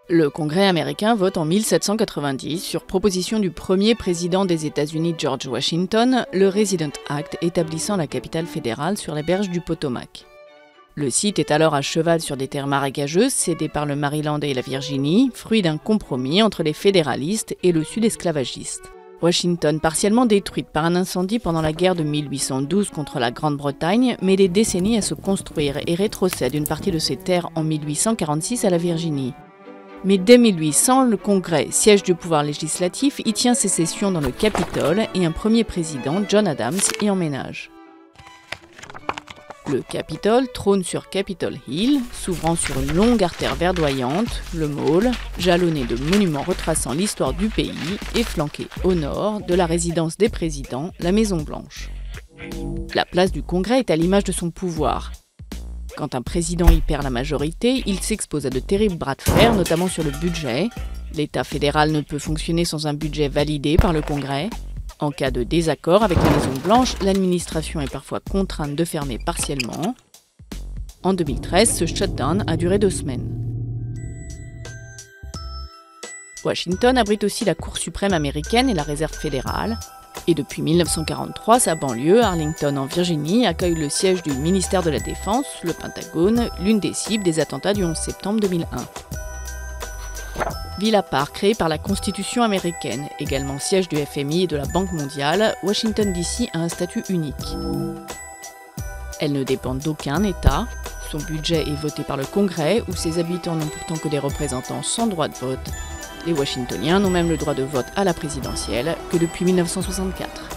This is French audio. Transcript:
Le Congrès américain vote en 1790, sur proposition du premier président des États-Unis George Washington, le Resident Act établissant la capitale fédérale sur les berges du Potomac. Le site est alors à cheval sur des terres marécageuses cédées par le Maryland et la Virginie, fruit d'un compromis entre les fédéralistes et le Sud esclavagiste. Washington, partiellement détruite par un incendie pendant la guerre de 1812 contre la Grande-Bretagne, met des décennies à se construire et rétrocède une partie de ses terres en 1846 à la Virginie. Mais dès 1800, le Congrès, siège du pouvoir législatif, y tient ses sessions dans le Capitole et un premier président, John Adams, y emménage. Le Capitole trône sur Capitol Hill, s'ouvrant sur une longue artère verdoyante, le Mall, jalonné de monuments retraçant l'histoire du pays et flanqué au nord de la résidence des présidents, la Maison-Blanche. La place du Congrès est à l'image de son pouvoir. Quand un président y perd la majorité, il s'expose à de terribles bras de fer, notamment sur le budget. L'État fédéral ne peut fonctionner sans un budget validé par le Congrès. En cas de désaccord avec la Maison-Blanche, l'administration est parfois contrainte de fermer partiellement. En 2013, ce shutdown a duré 2 semaines. Washington abrite aussi la Cour suprême américaine et la Réserve fédérale. Et depuis 1943, sa banlieue, Arlington en Virginie, accueille le siège du ministère de la Défense, le Pentagone, l'une des cibles des attentats du 11 septembre 2001. Ville à part créée par la Constitution américaine, également siège du FMI et de la Banque mondiale, Washington DC a un statut unique. Elle ne dépend d'aucun État, son budget est voté par le Congrès, où ses habitants n'ont pourtant que des représentants sans droit de vote. Les Washingtoniens n'ont même le droit de vote à la présidentielle que depuis 1964.